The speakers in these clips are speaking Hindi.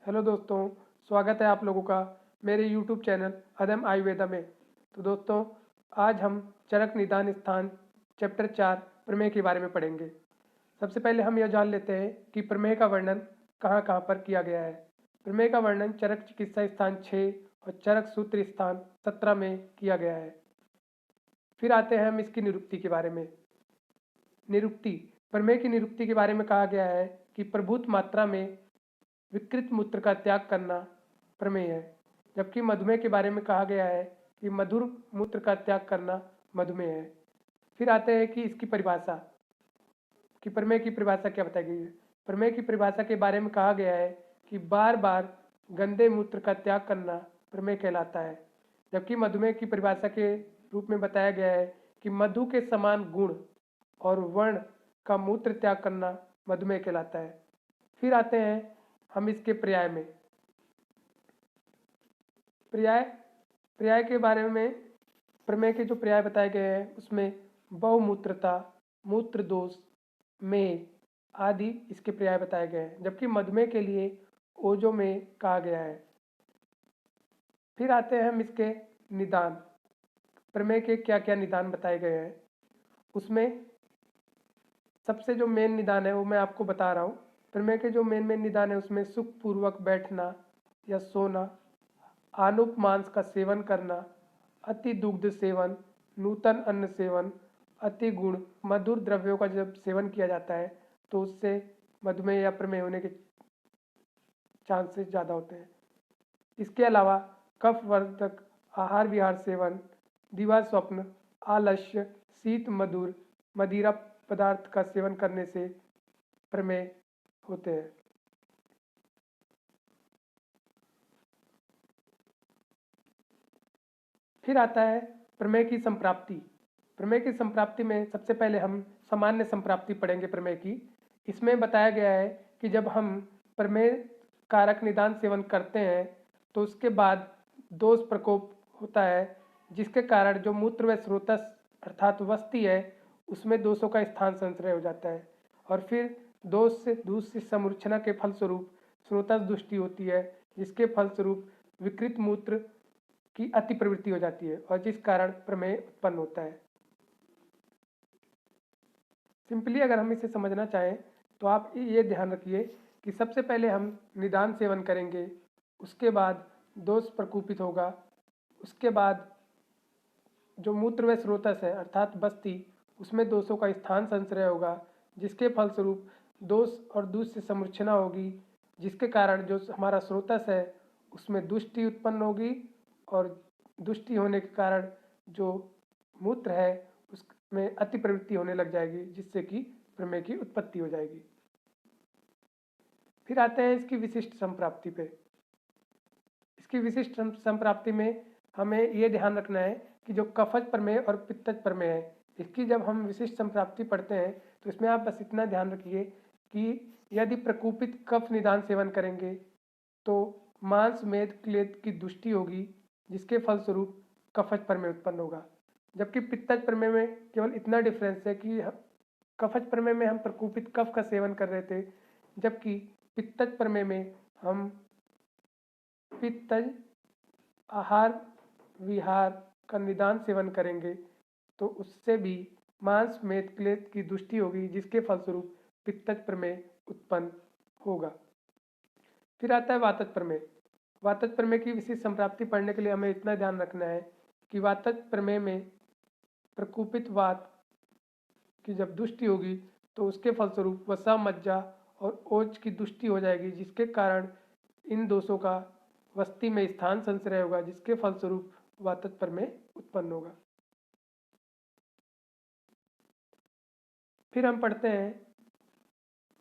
हेलो दोस्तों, स्वागत है आप लोगों का मेरे यूट्यूब चैनल अदम आयुर्वेदा में। तो दोस्तों, आज हम चरक निदान स्थान चैप्टर 4 प्रमेय के बारे में पढ़ेंगे। सबसे पहले हम यह जान लेते हैं कि प्रमेय का वर्णन कहाँ कहाँ पर किया गया है। प्रमेय का वर्णन चरक चिकित्सा स्थान 6 और चरक सूत्र स्थान 17 में किया गया है। फिर आते हैं हम इसकी निरुक्ति के बारे में। निरुक्ति, प्रमेय की निरुक्ति के बारे में कहा गया है कि प्रभुत मात्रा में विकृत मूत्र का त्याग करना प्रमेय है। जबकि मधुमेह के बारे में कहा गया है कि मधुर मूत्र का त्याग करना मधुमेह है। फिर आते हैं कि इसकी परिभाषा, कि प्रमेय की परिभाषा क्या बताई गई है। प्रमेय की परिभाषा के बारे में कहा गया है कि बार बार गंदे मूत्र का त्याग करना प्रमेय कहलाता है। जबकि मधुमेह की परिभाषा के रूप में बताया गया है कि मधु के समान गुण और वर्ण का मूत्र त्याग करना मधुमेह कहलाता है। फिर आते हैं हम इसके पर्याय में। पर्याय पर्याय के बारे में प्रमेय के जो पर्याय बताए गए हैं उसमें बहुमूत्रता, मूत्र दोष, में आदि इसके पर्याय बताए गए हैं। जबकि मधुमेह के लिए ओजो में कहा गया है। फिर आते हैं हम इसके निदान। प्रमेय के क्या क्या निदान बताए गए हैं उसमें सबसे जो मेन निदान है वो मैं आपको बता रहा हूँ। प्रमेय के जो मेन निदान है उसमें सुखपूर्वक बैठना या सोना, आनुप मांस का सेवन करना, अति दुग्ध सेवन, नूतन अन्न सेवन, अति गुण, मधुर द्रव्यों का जब सेवन किया जाता है तो उससे मधुमेह या प्रमेह होने के चांसेस ज़्यादा होते हैं। इसके अलावा कफवर्धक आहार विहार सेवन, दिवा स्वप्न, आलस्य, शीत मधुर, मदिरा पदार्थ का सेवन करने से प्रमेह होते हैं। फिर आता है प्रमेय की संप्राप्ति। प्रमेय की संप्राप्ति में सबसे पहले हम सामान्य संप्राप्ति पढ़ेंगे प्रमेय की। इसमें बताया गया है कि जब हम प्रमेय कारक निदान सेवन करते हैं तो उसके बाद दोष प्रकोप होता है, जिसके कारण जो मूत्र व स्रोतस अर्थात वस्ती है उसमें दोषों का स्थान संचय हो जाता है। और फिर दोष से दूसरी समूर्छना के फलस्वरूप स्रोतस दुष्टि होती है, जिसके फलस्वरूप विकृत मूत्र की अति प्रवृत्ति हो जाती है और जिस कारण प्रमेय उत्पन्न होता है। सिंपली अगर हम इसे समझना चाहें तो आप ये ध्यान रखिए कि सबसे पहले हम निदान सेवन करेंगे, उसके बाद दोष प्रकूपित होगा, उसके बाद जो मूत्र व स्रोतस है अर्थात बस्ती उसमें दोषों का स्थान संचय होगा, जिसके फलस्वरूप दोष और दूष से समूर्छना होगी, जिसके कारण जो हमारा स्रोतस है उसमें दुष्टि उत्पन्न होगी और दुष्टि होने के कारण जो मूत्र है उसमें अति प्रवृत्ति होने लग जाएगी, जिससे कि प्रमेय की उत्पत्ति हो जाएगी। फिर आते हैं इसकी विशिष्ट संप्राप्ति पे। इसकी विशिष्ट संप्राप्ति में हमें ये ध्यान रखना है कि जो कफज प्रमेय और पित्तज प्रमेय है, इसकी जब हम विशिष्ट संप्राप्ति पढ़ते हैं तो इसमें आप बस इतना ध्यान रखिए कि यदि प्रकूपित कफ निदान सेवन करेंगे तो मांस मेद क्लेद की दुष्टि होगी, जिसके फलस्वरूप कफज प्रमेय उत्पन्न होगा। जबकि पित्तज प्रमेय में केवल इतना डिफरेंस है कि कफज प्रमेय में हम प्रकूपित कफ का सेवन कर रहे थे, जबकि पित्तज प्रमेय में हम पित्तज आहार विहार का निदान सेवन करेंगे तो उससे भी मांस मेद क्लेद की दुष्टि होगी, जिसके फलस्वरूप पित्तज प्रमेय उत्पन्न होगा। फिर आता है वातज प्रमेय। वातज प्रमेय की विशिष्ट संप्राप्ति पढ़ने के लिए हमें इतना ध्यान रखना है कि वातज प्रमेय में प्रकूपित वात की जब दुष्टि होगी तो उसके फलस्वरूप वसा मज्जा और ओज की दुष्टि हो जाएगी, जिसके कारण इन दोषों का वस्ती में स्थान संचय होगा, जिसके फलस्वरूप वातज प्रमेय उत्पन्न होगा। फिर हम पढ़ते हैं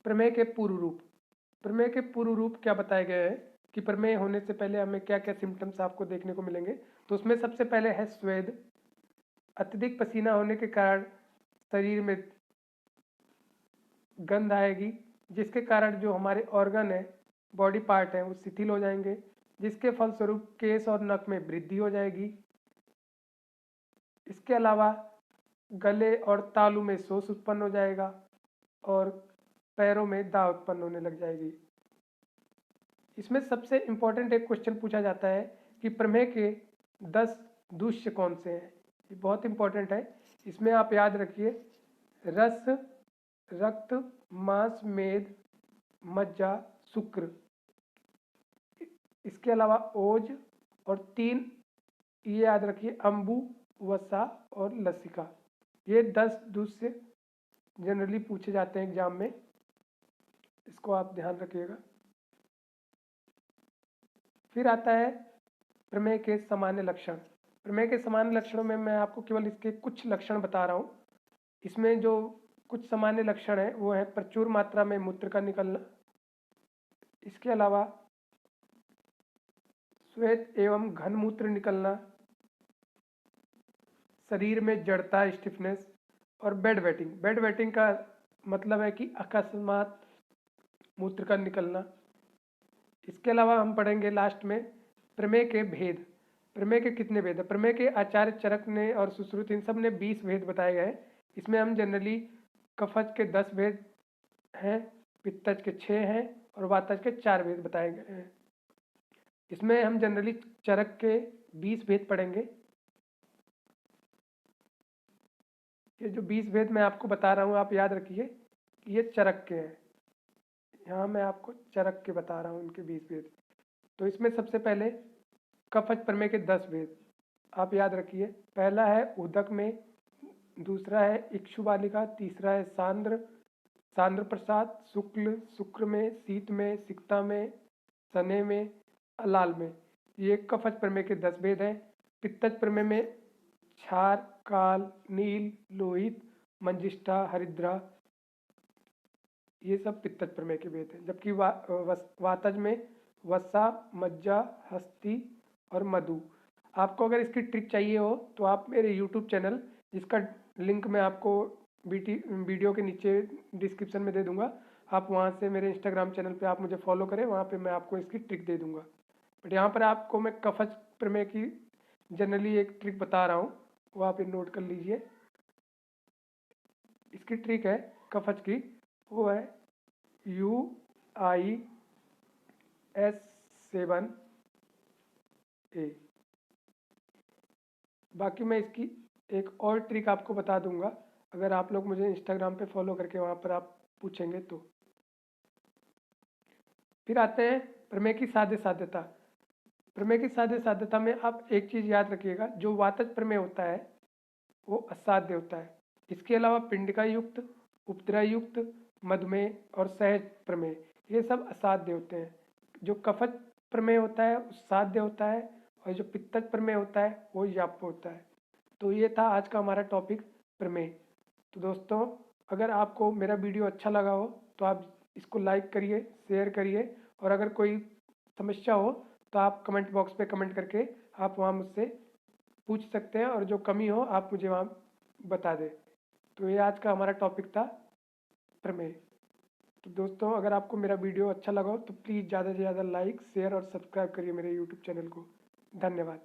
प्रमेय के पूर्व रूप। प्रमेय के पूर्व रूप क्या बताए गए हैं कि प्रमेय होने से पहले हमें क्या क्या सिम्टम्स आपको देखने को मिलेंगे। तो उसमें सबसे पहले है स्वेद। अत्यधिक पसीना होने के कारण शरीर में गंध आएगी, जिसके कारण जो हमारे ऑर्गन है, बॉडी पार्ट है, वो शिथिल हो जाएंगे, जिसके फलस्वरूप केस और नख में वृद्धि हो जाएगी। इसके अलावा गले और तालू में शोष उत्पन्न हो जाएगा और पैरों में दाग उत्पन्न होने लग जाएगी। इसमें सबसे इम्पोर्टेंट एक क्वेश्चन पूछा जाता है कि प्रमेय के 10 दूष्य कौन से हैं। ये बहुत इम्पोर्टेंट है। इसमें आप याद रखिए रस, रक्त, मांस, मेद, मज्जा, शुक्र। इसके अलावा ओज और 3 ये याद रखिए अंबु, वसा और लसिका। ये 10 दूष्य जनरली पूछे जाते हैं एग्जाम में, इसको आप ध्यान रखिएगा। फिर आता है प्रमेय के सामान्य लक्षण। प्रमेय के सामान्य लक्षणों में मैं आपको केवल इसके कुछ लक्षण बता रहा हूँ। इसमें जो कुछ सामान्य लक्षण है वो है प्रचुर मात्रा में मूत्र का निकलना, इसके अलावा श्वेत एवं घन मूत्र निकलना, शरीर में जड़ता स्टिफनेस और बेड वेटिंग। बेड वेटिंग का मतलब है कि अकस्मात मूत्र का निकलना। इसके अलावा हम पढ़ेंगे लास्ट में प्रमेय के भेद। प्रमेय के कितने भेद है? प्रमेय के आचार्य चरक ने और सुश्रुत इन सब ने 20 भेद बताए गए। इसमें हम जनरली कफज के 10 भेद हैं, पित्तज के 6 हैं और वातज के 4 भेद बताए गए हैं। इसमें हम जनरली चरक के 20 भेद पढ़ेंगे। ये जो 20 भेद मैं आपको बता रहा हूँ आप याद रखिए कि ये चरक के हैं। यहाँ मैं आपको चरक के बता रहा हूँ इनके 20 भेद। तो इसमें सबसे पहले कफज प्रमेय के 10 भेद आप याद रखिए। पहला है उदक में, दूसरा है इक्षु बालिका, तीसरा है सांद्र, सांद्र प्रसाद, शुक्ल, शुक्र में, शीत में, सिक्ता में, सने में, अलाल में। ये कफज प्रमेय के 10 भेद हैं। पित्तज प्रमेय में क्षार, काल, नील, लोहित, मंजिष्ठा, हरिद्रा, ये सब पित्तज प्रमेय के भेद हैं। जबकि वातज में वसा, मज्जा, हस्ती और मधु। आपको अगर इसकी ट्रिक चाहिए हो तो आप मेरे YouTube चैनल, जिसका लिंक मैं आपको वीडियो के नीचे डिस्क्रिप्शन में दे दूंगा, आप वहाँ से मेरे इंस्टाग्राम चैनल पे आप मुझे फॉलो करें, वहाँ पे मैं आपको इसकी ट्रिक दे दूंगा। बट यहाँ पर आपको मैं कफज प्रमेय की जनरली एक ट्रिक बता रहा हूँ, वो आप नोट कर लीजिए। इसकी ट्रिक है कफज की, वो है UIS7A। बाकी मैं इसकी एक और ट्रिक आपको बता दूंगा अगर आप लोग मुझे इंस्टाग्राम पे फॉलो करके वहाँ पर आप पूछेंगे तो। फिर आते हैं प्रमेय की साध्य साध्यता। प्रमेय की साध्य साध्यता में आप एक चीज़ याद रखिएगा, जो वातज प्रमेय होता है वो असाध्य होता है। इसके अलावा पिंडिका युक्त, उपद्रव युक्त, मधुमेह और सहज प्रमेय ये सब असाध्य होते हैं। जो कफज प्रमेय होता है वो साध्य होता है और जो पित्तज प्रमेय होता है वो याप्य होता है। तो ये था आज का हमारा टॉपिक प्रमेय। तो दोस्तों अगर आपको मेरा वीडियो अच्छा लगा हो तो आप इसको लाइक करिए, शेयर करिए, और अगर कोई समस्या हो तो आप कमेंट बॉक्स पे कमेंट करके आप वहाँ मुझसे पूछ सकते हैं, और जो कमी हो आप मुझे वहाँ बता दें। तो ये आज का हमारा टॉपिक था प्रमेय। तो दोस्तों अगर आपको मेरा वीडियो अच्छा लगा हो तो प्लीज़ ज़्यादा से ज़्यादा लाइक, शेयर और सब्सक्राइब करिए मेरे यूट्यूब चैनल को। धन्यवाद।